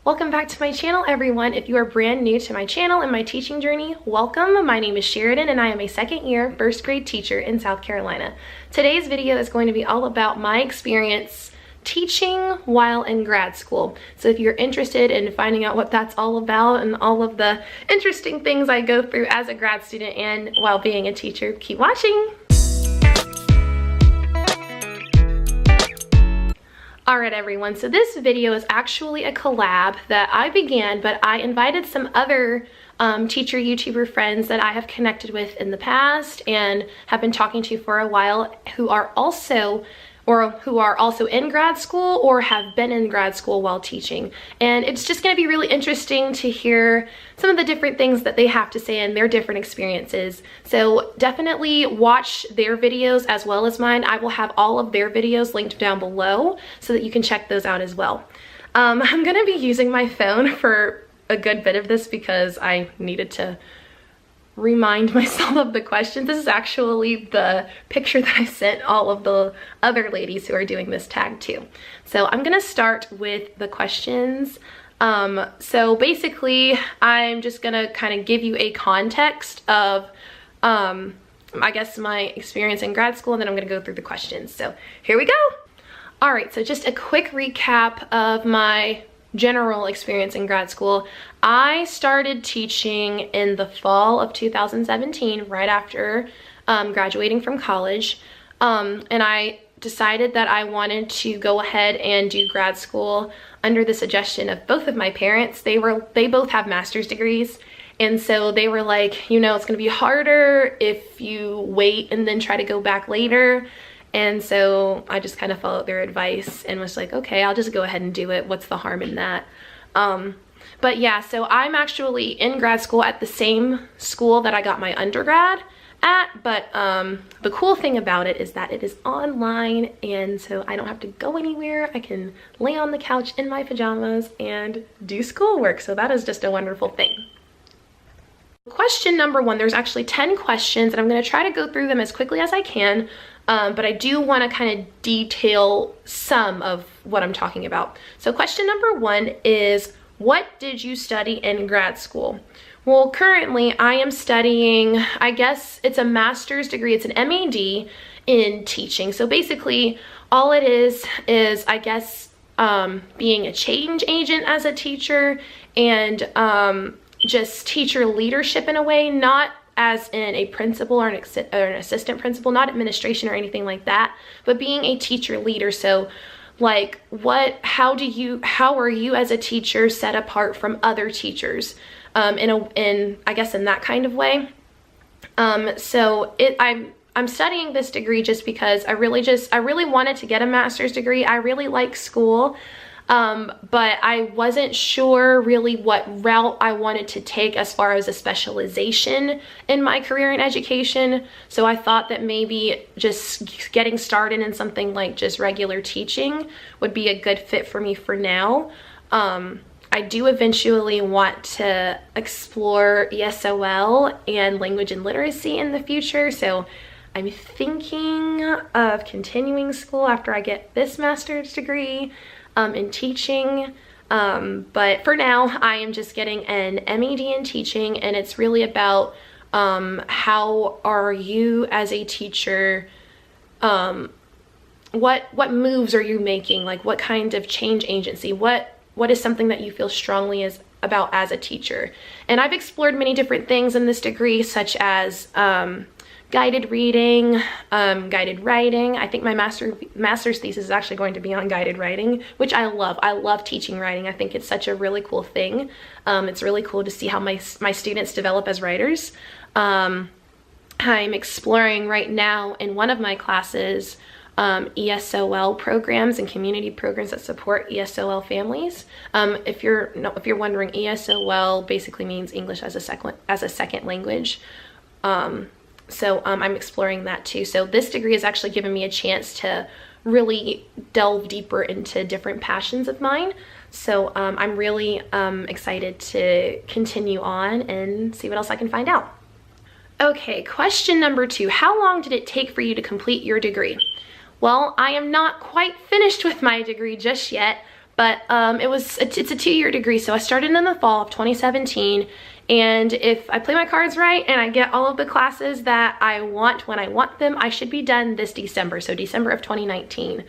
Welcome back to my channel, everyone. If you are brand new to my channel and my teaching journey, welcome. My name is Sharidan and I am a second-year first grade teacher in South Carolina. Today's video is going to be all about my experience teaching while in grad school. So if you're interested in finding out what that's all about and all of the interesting things I go through as a grad student and while being a teacher, keep watching. Alright everyone, so this video is actually a collab that I began, but I invited some other teacher YouTuber friends that I have connected with in the past and have been talking to for a while who are also in grad school or have been in grad school while teaching. And it's just going to be really interesting to hear some of the different things that they have to say and their different experiences. So definitely watch their videos as well as mine. I will have all of their videos linked down below so that you can check those out as well. I'm going to be using my phone for a good bit of this because I needed to remind myself of the questions. This is actually the picture that I sent all of the other ladies who are doing this tag too. So I'm gonna start with the questions. So basically I'm just gonna kind of give you a context of I guess my experience in grad school, and then I'm gonna go through the questions. So here we go. All right, so just a quick recap of my general experience in grad school. I started teaching in the fall of 2017, right after graduating from college, and I decided that I wanted to go ahead and do grad school under the suggestion of both of my parents. They both have master's degrees, and so they were like, you know, it's gonna be harder if you wait and then try to go back later. And so I just kind of followed their advice and was like, okay, I'll just go ahead and do it. What's the harm in that? But yeah, so I'm actually in grad school at the same school that I got my undergrad at. But the cool thing about it is that it is online, and so I don't have to go anywhere. I can lay on the couch in my pajamas and do schoolwork. So that is just a wonderful thing. Question number one, there's actually 10 questions, and I'm going to try to go through them as quickly as I can. But I do want to kind of detail some of what I'm talking about. So question number one is, what did you study in grad school? Well, currently I am studying, I guess it's a master's degree. It's an MAD in teaching. So basically all it is I guess being a change agent as a teacher and just teacher leadership in a way, not as in a principal or an assistant principal, not administration or anything like that, but being a teacher leader. So like how are you as a teacher set apart from other teachers in I guess in that kind of way. So I'm studying this degree just because I really wanted to get a master's degree. I really like school. But I wasn't sure really what route I wanted to take as far as a specialization in my career in education. So I thought that maybe just getting started in something like just regular teaching would be a good fit for me for now. I do eventually want to explore ESOL and language and literacy in the future. So I'm thinking of continuing school after I get this master's degree in teaching, but for now I am just getting an MAD in teaching, and it's really about how are you as a teacher, what moves are you making, like what kind of change agency, what is something that you feel strongly about as a teacher. And I've explored many different things in this degree, such as guided reading, guided writing. I think my master's thesis is actually going to be on guided writing, which I love. I love teaching writing. I think it's such a really cool thing. It's really cool to see how my students develop as writers. I'm exploring right now in one of my classes ESOL programs and community programs that support ESOL families. If you're wondering, ESOL basically means English as a second language. So I'm exploring that too. So this degree has actually given me a chance to really delve deeper into different passions of mine. So I'm really excited to continue on and see what else I can find out. Okay, question number two. How long did it take for you to complete your degree? Well, I am not quite finished with my degree just yet, But it's a 2-year degree, so I started in the fall of 2017, and if I play my cards right and I get all of the classes that I want when I want them, I should be done this December, so December of 2019.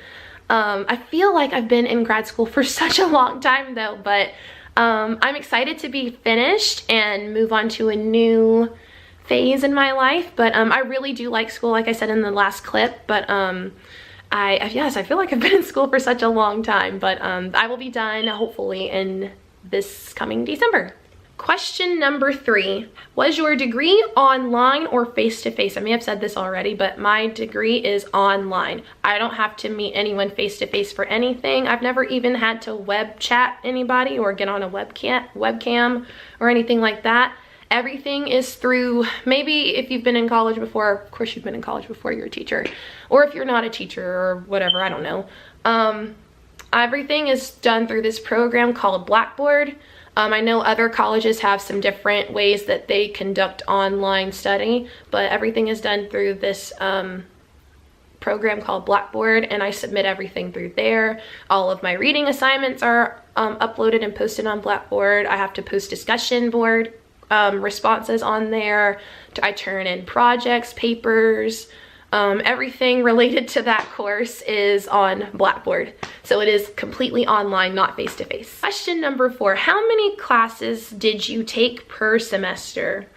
I feel like I've been in grad school for such a long time though, but I'm excited to be finished and move on to a new phase in my life. But I really do like school, like I said in the last clip, but yes, I feel like I've been in school for such a long time, but I will be done hopefully in this coming December. Question number 3, was your degree online or face-to-face? I may have said this already, but my degree is online. I don't have to meet anyone face-to-face for anything. I've never even had to web chat anybody or get on a webcam or anything like that. Everything is through, maybe if you've been in college before, of course you've been in college before, you're a teacher, or if you're not a teacher or whatever, I don't know. Everything is done through this program called Blackboard. I know other colleges have some different ways that they conduct online study, but everything is done through this program called Blackboard, and I submit everything through there. All of my reading assignments are uploaded and posted on Blackboard. I have to post discussion board responses on there. I turn in projects, papers, everything related to that course is on Blackboard. So it is completely online, not face-to-face. Question number 4, how many classes did you take per semester?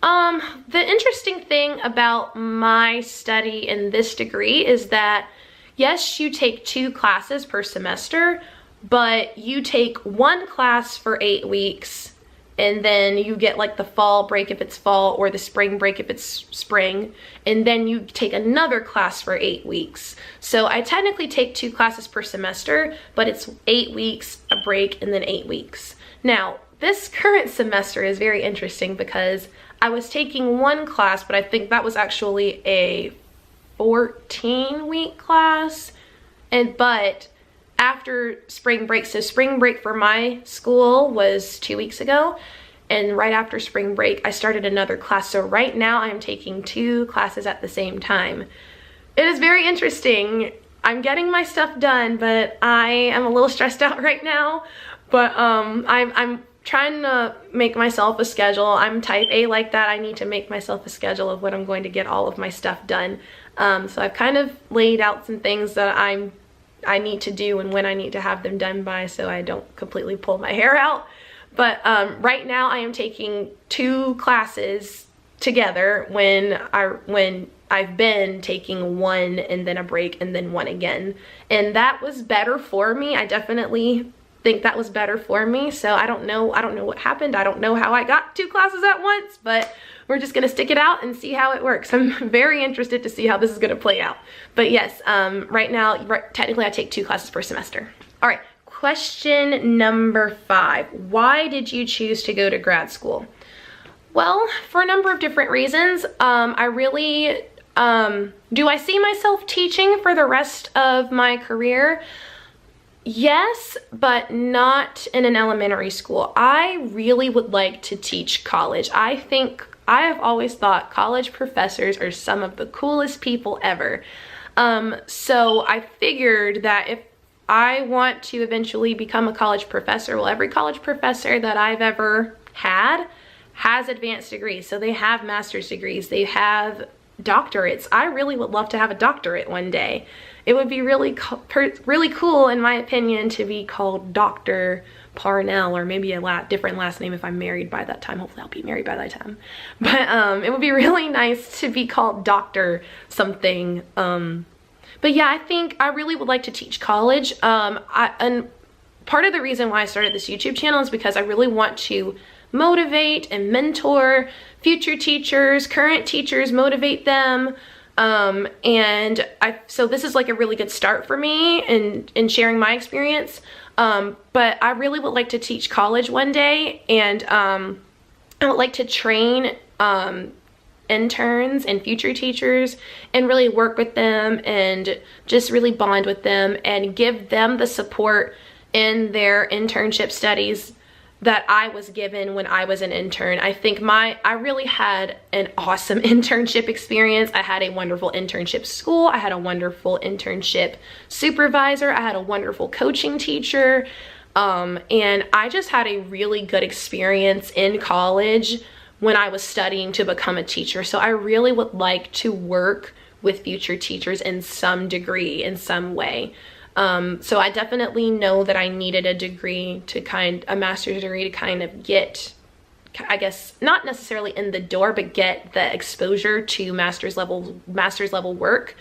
The interesting thing about my study in this degree is that, yes, you take 2 classes per semester, but you take 1 class for 8 weeks, and then you get like the fall break if it's fall, or the spring break if it's spring, and then you take another class for 8 weeks. So I technically take 2 classes per semester, but it's 8 weeks, a break, and then 8 weeks. Now, this current semester is very interesting because I was taking 1 class, but I think that was actually a 14-week class, but after spring break, so spring break for my school was 2 weeks ago, and right after spring break I started another class. So right now I'm taking 2 classes at the same time. It is very interesting. I'm getting my stuff done, but I am a little stressed out right now. But I'm trying to make myself a schedule. I'm type A like that. I need to make myself a schedule of when I'm going to get all of my stuff done. So I've kind of laid out some things that I need to do and when I need to have them done by, so I don't completely pull my hair out. But right now I am taking 2 classes together when I've been taking 1 and then a break and then 1 again. And that was better for me. I definitely think that was better for me. So I don't know what happened. I don't know how I got 2 classes at once, but we're just gonna stick it out and see how it works. I'm very interested to see how this is gonna play out. But yes, right now, technically I take 2 classes per semester. All right, question number 5. Why did you choose to go to grad school? Well, for a number of different reasons. I really, do I see myself teaching for the rest of my career? Yes, but not in an elementary school. I really would like to teach college. I have always thought college professors are some of the coolest people ever. So I figured that if I want to eventually become a college professor, well, every college professor that I've ever had has advanced degrees. So they have master's degrees, they have doctorates. I really would love to have a doctorate one day. It would be really cool, in my opinion, to be called Dr. Parnell, or maybe a different last name if I'm married by that time. Hopefully I'll be married by that time. But it would be really nice to be called Dr. something. But yeah, I think I really would like to teach college. And part of the reason why I started this YouTube channel is because I really want to motivate and mentor future teachers, current teachers, motivate them. So this is like a really good start for me in sharing my experience. But I really would like to teach college one day, and I would like to train interns and future teachers and really work with them and just really bond with them and give them the support in their internship studies that I was given when I was an intern. I think I really had an awesome internship experience. I had a wonderful internship school. I had a wonderful internship supervisor. I had a wonderful coaching teacher. And I just had a really good experience in college when I was studying to become a teacher. So I really would like to work with future teachers in some degree, in some way. So I definitely know that I needed a degree a master's degree to kind of get, I guess, not necessarily in the door, but get the exposure to master's level work.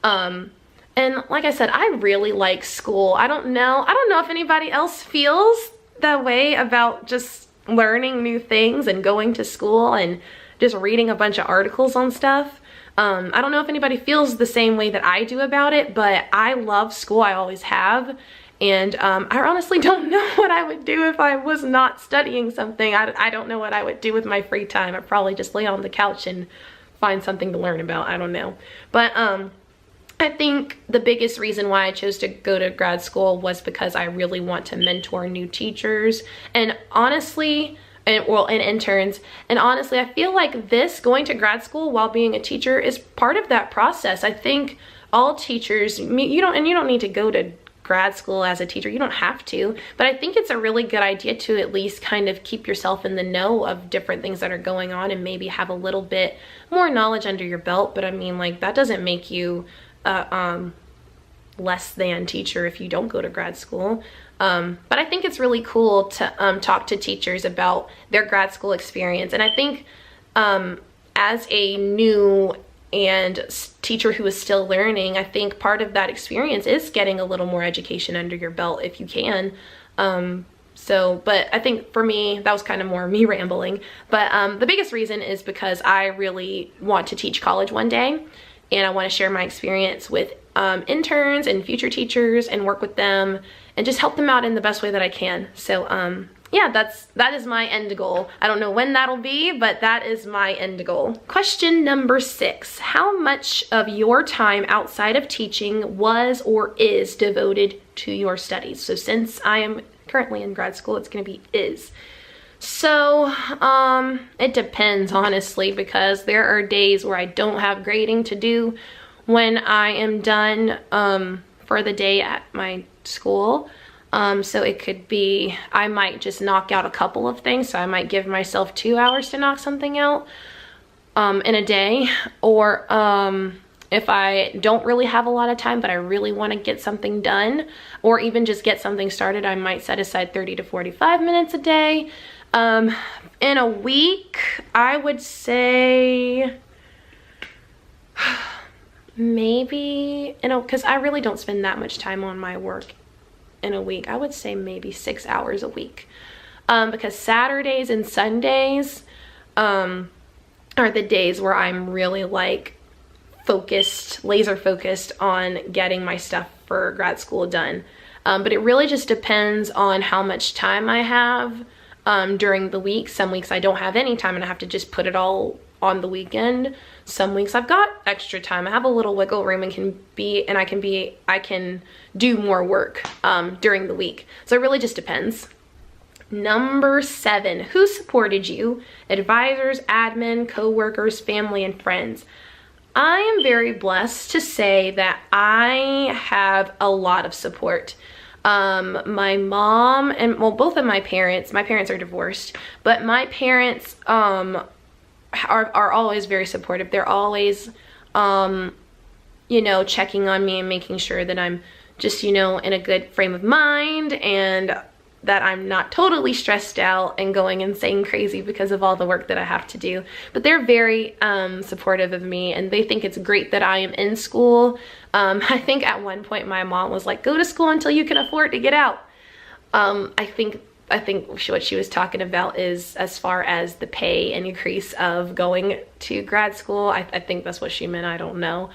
And like I said, I really like school. I don't know if anybody else feels that way about just learning new things and going to school and just reading a bunch of articles on stuff. I don't know if anybody feels the same way that I do about it, but I love school. I always have. And I honestly don't know what I would do if I was not studying something. I don't know what I would do with my free time. I'd probably just lay on the couch and find something to learn about. I don't know. But I think the biggest reason why I chose to go to grad school was because I really want to mentor new teachers. And honestly, and interns. And honestly, I feel like going to grad school while being a teacher is part of that process. I think all teachers, you don't need to go to grad school as a teacher. You don't have to, but I think it's a really good idea to at least kind of keep yourself in the know of different things that are going on and maybe have a little bit more knowledge under your belt. But I mean, like, that doesn't make you less than teacher if you don't go to grad school. But I think it's really cool to talk to teachers about their grad school experience. And I think as a new and teacher who is still learning, I think part of that experience is getting a little more education under your belt if you can. But I think for me, that was kind of more me rambling. But the biggest reason is because I really want to teach college one day. And I want to share my experience with interns and future teachers and work with them and just help them out in the best way that I can. So yeah, that is my end goal. I don't know when that'll be, but that is my end goal. Question number 6. How much of your time outside of teaching was or is devoted to your studies? So since I am currently in grad school, it's going to be is. So it depends, honestly, because there are days where I don't have grading to do when I am done for the day at my school. So it could be, I might just knock out a couple of things. So I might give myself 2 hours to knock something out in a day. Or if I don't really have a lot of time, but I really want to get something done or even just get something started, I might set aside 30 to 45 minutes a day. In a week, I would say maybe, because I really don't spend that much time on my work in a week. I would say maybe 6 hours a week, because Saturdays and Sundays are the days where I'm really like laser focused on getting my stuff for grad school done. But it really just depends on how much time I have during the week. Some weeks I don't have any time and I have to just put it all on the weekend. Some weeks I've got extra time. I have a little wiggle room and I can do more work during the week. So it really just depends. Number 7, who supported you? Advisors, admin, co-workers, family, and friends. I am very blessed to say that I have a lot of support. My mom and, well, both of my parents are divorced, but my parents are always very supportive. They're always checking on me and making sure that I'm just in a good frame of mind and that I'm not totally stressed out and going insane crazy because of all the work that I have to do. But they're very supportive of me, and they think it's great that I am in school. I think at one point my mom was like, go to school until you can afford to get out. I think what she was talking about is as far as the pay increase of going to grad school. I think that's what she meant. I don't know.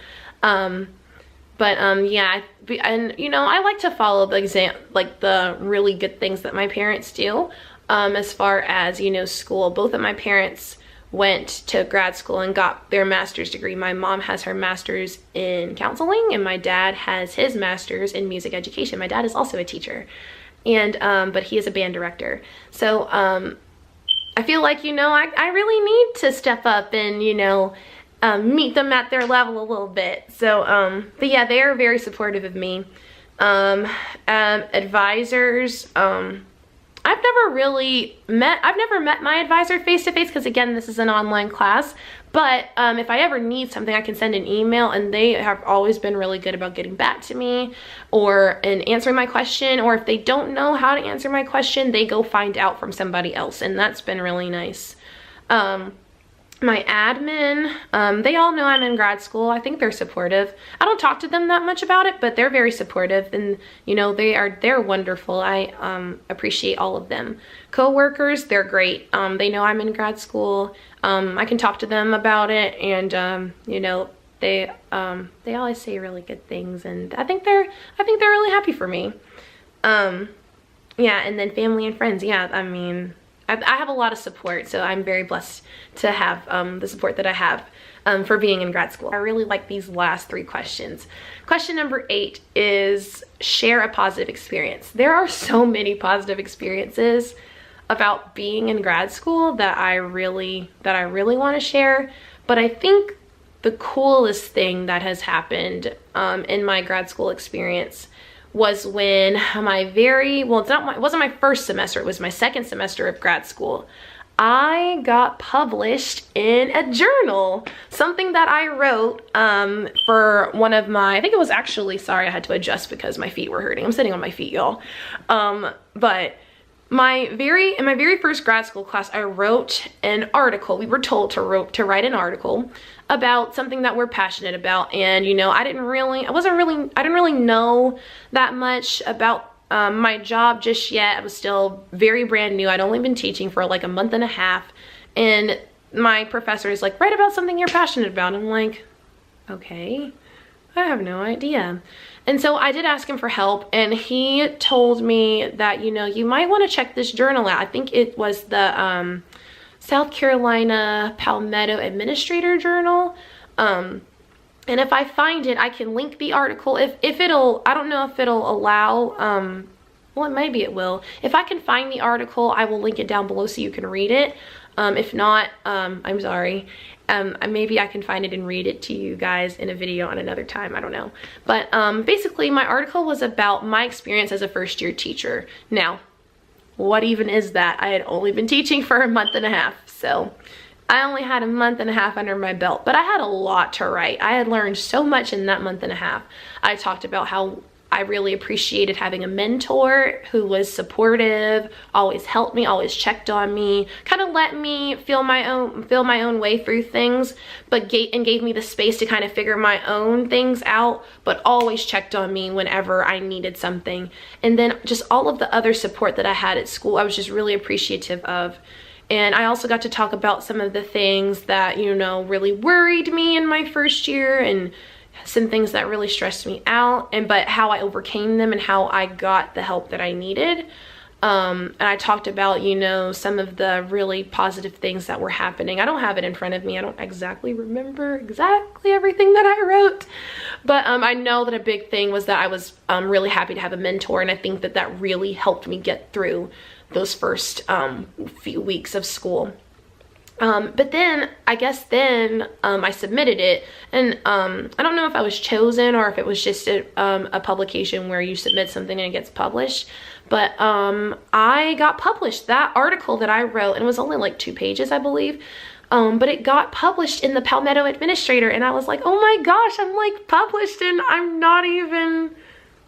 Yeah, and I like to follow the really good things that my parents do. As far as school, both of my parents went to grad school and got their master's degree. My mom has her master's in counseling and my dad has his master's in music education. My dad is also a teacher. and but he is a band director. So I feel like, you know, I really need to step up and, you know, meet them at their level a little bit. So but yeah, they are very supportive of me. Advisors, I've never met my advisor face to face, because again, this is an online class. But if I ever need something, I can send an email, and they have always been really good about getting back to me and answering my question. Or if they don't know how to answer my question, they go find out from somebody else, and that's been really nice. My admin, they all know I'm in grad school. I think they're supportive. I don't talk to them that much about it, but they're very supportive, and you know, they're wonderful. I appreciate all of them. Co-workers, they're great. They know I'm in grad school. I can talk to them about it, and you know, they always say really good things, and I think they're really happy for me. Yeah, and then family and friends. Yeah, I mean, I have a lot of support, so I'm very blessed to have the support that I have for being in grad school. I really like these last 3 questions. Question number 8 is share a positive experience. There are so many positive experiences about being in grad school that I really want to share, but I think the coolest thing that has happened in my grad school experience was when it wasn't my first semester, it was my second semester of grad school. I got published in a journal, something that I wrote for one of my, I think it was actually, sorry, I had to adjust because my feet were hurting. I'm sitting on my feet, y'all. But in my very first grad school class, I wrote an article. We were told to write an article about something that we're passionate about, and you know, I didn't really know that much about my job just yet. I was still very brand new. I'd only been teaching for like a month and a half, and my professor is like, write about something you're passionate about. I'm like, okay, I have no idea. And so I did ask him for help, and he told me that, you know, you might want to check this journal out. I think it was the South Carolina Palmetto Administrator Journal. And if I find it, I can link the article. If it'll, I don't know if it'll allow, well, maybe it will. If I can find the article, I will link it down below so you can read it. If not, I'm sorry. Maybe I can find it and read it to you guys in a video on another time. I don't know. But basically, my article was about my experience as a first-year teacher. Now, what even is that? I had only been teaching for a month and a half, so I only had a month and a half under my belt, but I had a lot to write. I had learned so much in that month and a half. I talked about how I really appreciated having a mentor who was supportive, always helped me, always checked on me, kind of let me feel my own way through things, but gave me the space to kind of figure my own things out, but always checked on me whenever I needed something. And then just all of the other support that I had at school, I was just really appreciative of. And I also got to talk about some of the things that, you know, really worried me in my first year, and some things that really stressed me out, but how I overcame them and how I got the help that I needed. And I talked about, you know, some of the really positive things that were happening. I don't have it in front of me. I don't exactly remember exactly everything that I wrote, but I know that a big thing was that I was really happy to have a mentor, and I think that that really helped me get through those first few weeks of school. But then, I guess then, I submitted it, and I don't know if I was chosen or if it was just a publication where you submit something and it gets published, but I got published. That article that I wrote, and it was only like 2 pages, I believe, but it got published in the Palmetto Administrator, and I was like, oh my gosh, I'm like published, and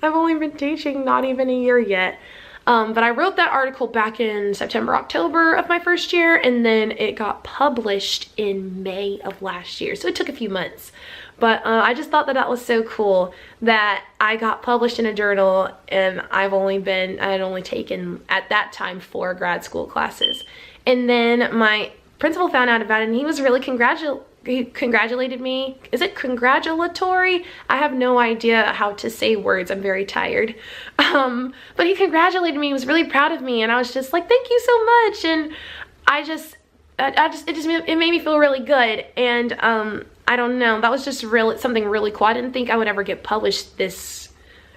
I've only been teaching not even a year yet. But I wrote that article back in September, October of my first year, and then it got published in May of last year. So it took a few months. But I just thought that that was so cool that I got published in a journal, and I had only taken at that time 4 grad school classes. And then my principal found out about it, and he was really he congratulated me. Is it congratulatory? I have no idea how to say words. I'm very tired. But he congratulated me. He was really proud of me, and I was just like, thank you so much. And it made me feel really good. And I don't know, that was just something really cool. I didn't think I would ever get published this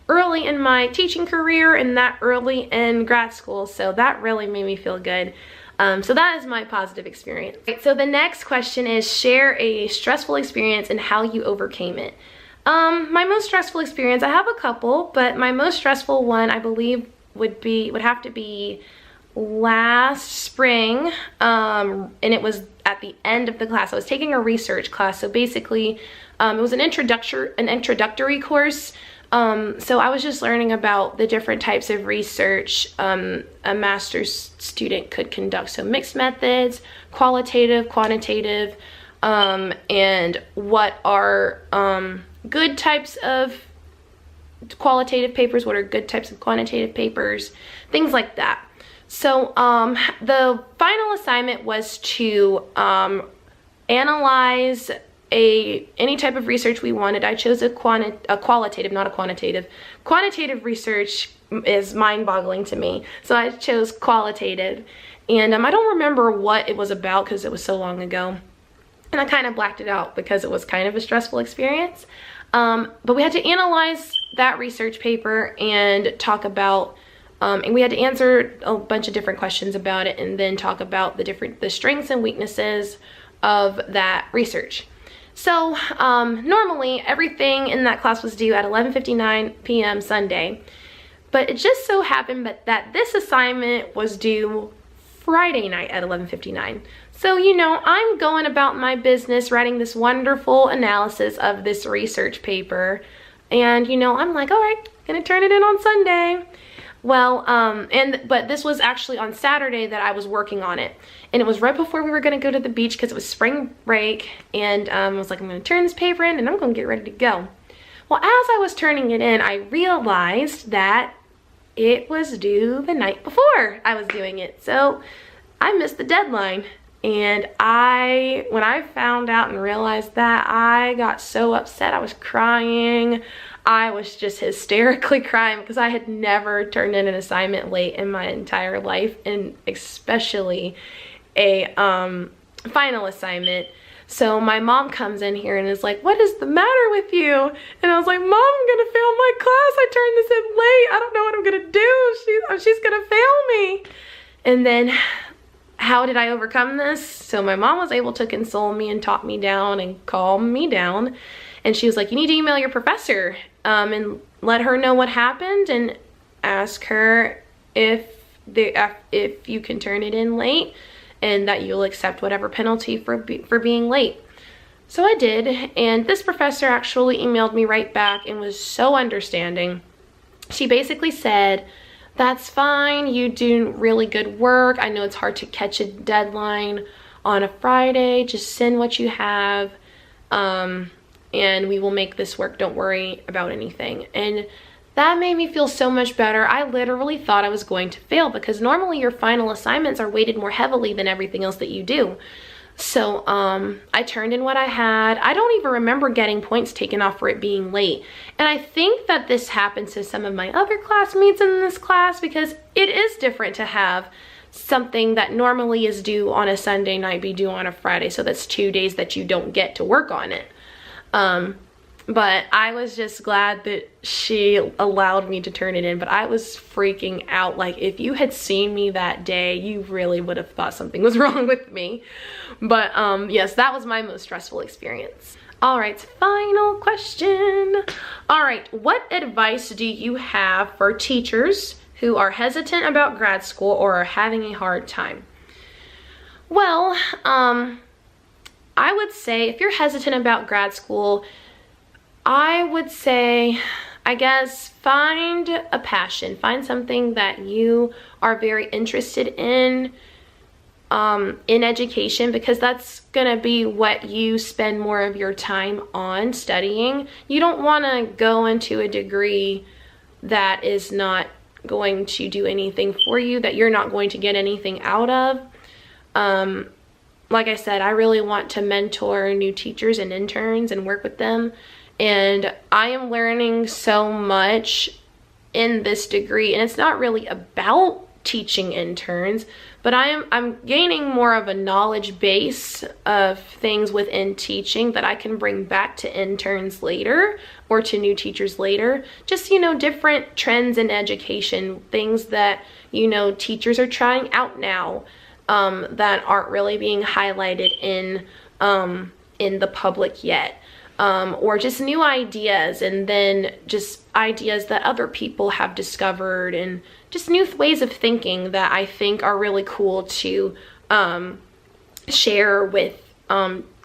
early in my teaching career and that early in grad school, so that really made me feel good. So that is my positive experience. Right, so the next question is, share a stressful experience and how you overcame it. My most stressful experience, I have a couple, but my most stressful one I believe would have to be last spring, and it was at the end of the class. I was taking a research class, so basically it was an introductory course. So I was just learning about the different types of research a master's student could conduct. So mixed methods, qualitative, quantitative, and what are good types of qualitative papers, what are good types of quantitative papers, things like that. So the final assignment was to analyze any type of research we wanted. I chose a qualitative, not a quantitative. Quantitative research is mind-boggling to me, so I chose qualitative. And I don't remember what it was about because it was so long ago, and I kind of blacked it out because it was kind of a stressful experience. But we had to analyze that research paper and talk about and we had to answer a bunch of different questions about it, and then talk about the strengths and weaknesses of that research. So normally everything in that class was due at 11:59 p.m. Sunday, but it just so happened that this assignment was due Friday night at 11:59. So, you know, I'm going about my business writing this wonderful analysis of this research paper, and you know, I'm like, all right, gonna turn it in on Sunday. Well, but this was actually on Saturday that I was working on it, and it was right before we were gonna go to the beach because it was spring break, and I was like, I'm gonna turn this paper in and I'm gonna get ready to go. Well, as I was turning it in, I realized that it was due the night before I was doing it, so I missed the deadline. And when I found out and realized that, I got so upset. I was crying. I was just hysterically crying because I had never turned in an assignment late in my entire life, and especially a final assignment. So my mom comes in here and is like, what is the matter with you? And I was like, Mom, I'm gonna fail my class. I turned this in late. I don't know what I'm gonna do. She's gonna fail me. And then how did I overcome this? So my mom was able to console me and talk me down and calm me down. And she was like, you need to email your professor and let her know what happened, and ask her if you can turn it in late, and that you'll accept whatever penalty for being late. So I did, and this professor actually emailed me right back and was so understanding. She basically said, that's fine, you do really good work. I know it's hard to catch a deadline on a Friday. Just send what you have, and we will make this work. Don't worry about anything. And that made me feel so much better. I literally thought I was going to fail because normally your final assignments are weighted more heavily than everything else that you do. So I turned in what I had. I don't even remember getting points taken off for it being late. And I think that this happens to some of my other classmates in this class, because it is different to have something that normally is due on a Sunday night be due on a Friday. So that's 2 days that you don't get to work on it. But I was just glad that she allowed me to turn it in. But I was freaking out. Like, if you had seen me that day, you really would have thought something was wrong with me. But yes, that was my most stressful experience. All right, final question. All right, what advice do you have for teachers who are hesitant about grad school or are having a hard time? Well, I would say if you're hesitant about grad school, I would say, I guess, find a passion. Find something that you are very interested in education, because that's gonna be what you spend more of your time on studying. You don't want to go into a degree that is not going to do anything for you, that you're not going to get anything out of. Like I said, I really want to mentor new teachers and interns and work with them. And I am learning so much in this degree, and it's not really about teaching interns, but I'm gaining more of a knowledge base of things within teaching that I can bring back to interns later or to new teachers later. Just, you know, different trends in education, things that, you know, teachers are trying out now that aren't really being highlighted in the public yet. Or just new ideas, and then just ideas that other people have discovered, and just new ways of thinking that I think are really cool to share with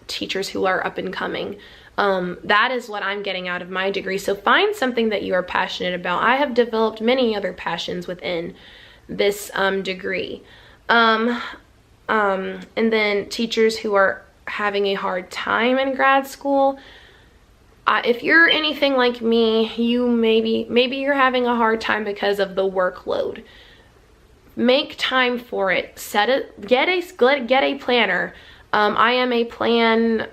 teachers who are up and coming. That is what I'm getting out of my degree. So find something that you are passionate about. I have developed many other passions within this degree. And then teachers who are having a hard time in grad school, if you're anything like me, you maybe you're having a hard time because of the workload. Make time for it. Set it. Get a planner. I am a plan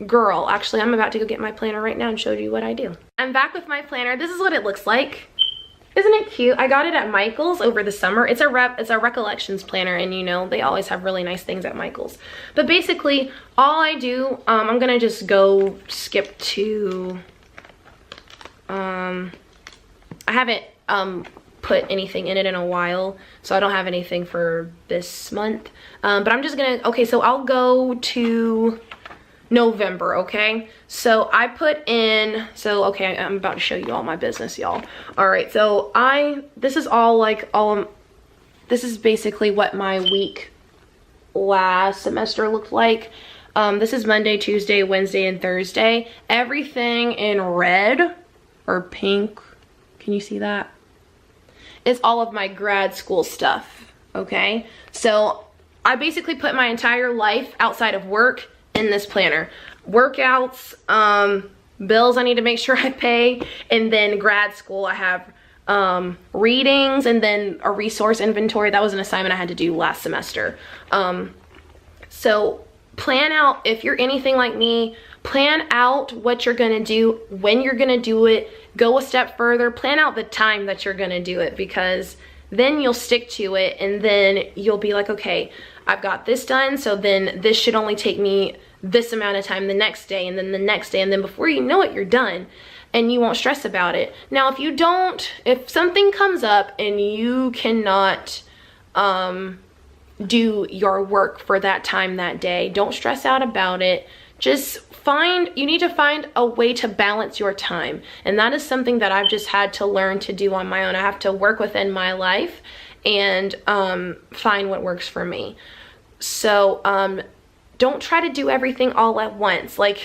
girl. Actually, I'm about to go get my planner right now and show you what I do. I'm back with my planner. This is what it looks like. Isn't it cute? I got it at Michael's over the summer. It's a recollections planner, and you know, they always have really nice things at Michael's. But basically, all I do, I'm gonna just go skip to, I haven't put anything in it in a while, so I don't have anything for this month. But I'm just gonna, okay, so I'll go to November, okay? So I put in, okay, I'm about to show you all my business, y'all. All right, so this is all like, this is basically what my week last semester looked like. This is Monday, Tuesday, Wednesday, and Thursday. Everything in red or pink, can you see that? It's all of my grad school stuff, okay? So I basically put my entire life outside of work in this planner. Workouts, bills I need to make sure I pay, and then grad school I have readings, and then a resource inventory. That was an assignment I had to do last semester. So plan out, if you're anything like me, plan out what you're gonna do, when you're gonna do it, go a step further, plan out the time that you're gonna do it, because then you'll stick to it, and then you'll be like, okay, I've got this done, so then this should only take me this amount of time the next day, and then the next day, and then before you know it, you're done, and you won't stress about it. Now, if something comes up and you cannot do your work for that time that day, don't stress out about it. Just you need to find a way to balance your time, and that is something that I've just had to learn to do on my own. I have to work within my life and find what works for me. So don't try to do everything all at once. Like,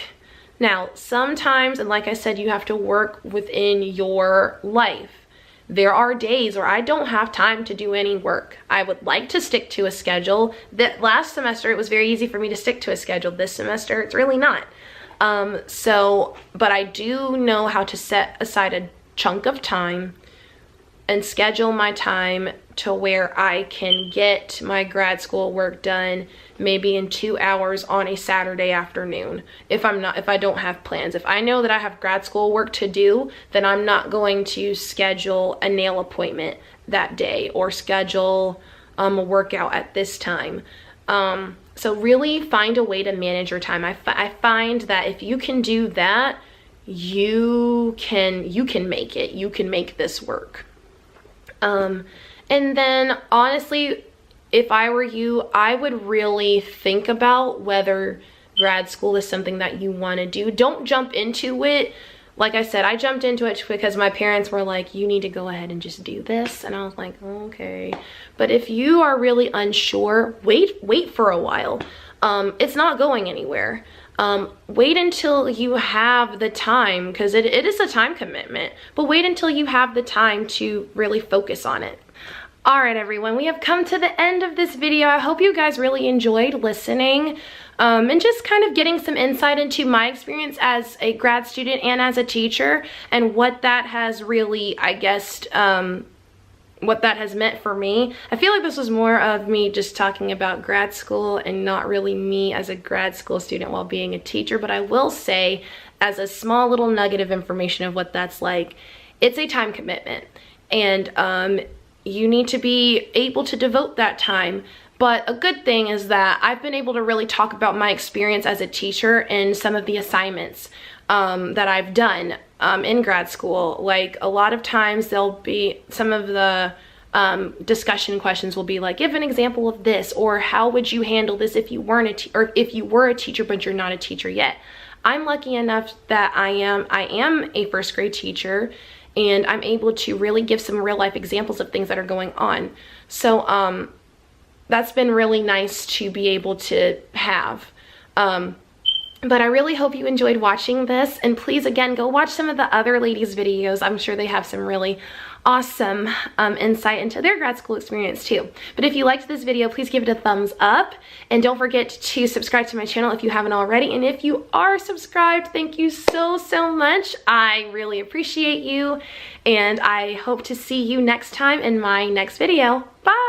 now sometimes, and like I said, you have to work within your life. There are days where I don't have time to do any work. I would like to stick to a schedule. That last semester it was very easy for me to stick to a schedule. This semester it's really not. But I do know how to set aside a chunk of time and schedule my time to where I can get my grad school work done maybe in 2 hours on a Saturday afternoon. If I don't have plans. If I know that I have grad school work to do, then I'm not going to schedule a nail appointment that day or schedule a workout at this time. So really find a way to manage your time. I find that if you can do that, you can make it. You can make this work. And then honestly, if I were you, I would really think about whether grad school is something that you want to do. Don't jump into it. Like I said, I jumped into it because my parents were like, you need to go ahead and just do this. And I was like, okay. But if you are really unsure, wait for a while. It's not going anywhere. Wait until you have the time, because it is a time commitment, but wait until you have the time to really focus on it. All right, everyone, we have come to the end of this video. I hope you guys really enjoyed listening and just kind of getting some insight into my experience as a grad student and as a teacher, and what that has really, I guess, what that has meant for me. I feel like this was more of me just talking about grad school and not really me as a grad school student while being a teacher. But I will say, as a small little nugget of information of what that's like, it's a time commitment. And you need to be able to devote that time. But a good thing is that I've been able to really talk about my experience as a teacher and some of the assignments that I've done in grad school. Like, a lot of times there'll be some of the discussion questions will be like, give an example of this, or how would you handle this if you weren't or if you were a teacher but you're not a teacher yet. I'm lucky enough that I am a first grade teacher, and I'm able to really give some real life examples of things that are going on. So that's been really nice to be able to have. But I really hope you enjoyed watching this, and please, again, go watch some of the other ladies' videos. I'm sure they have some really awesome insight into their grad school experience too. But if you liked this video, please give it a thumbs up, and don't forget to subscribe to my channel if you haven't already. And if you are subscribed, thank you so much. I really appreciate you, and I hope to see you next time in my next video. Bye!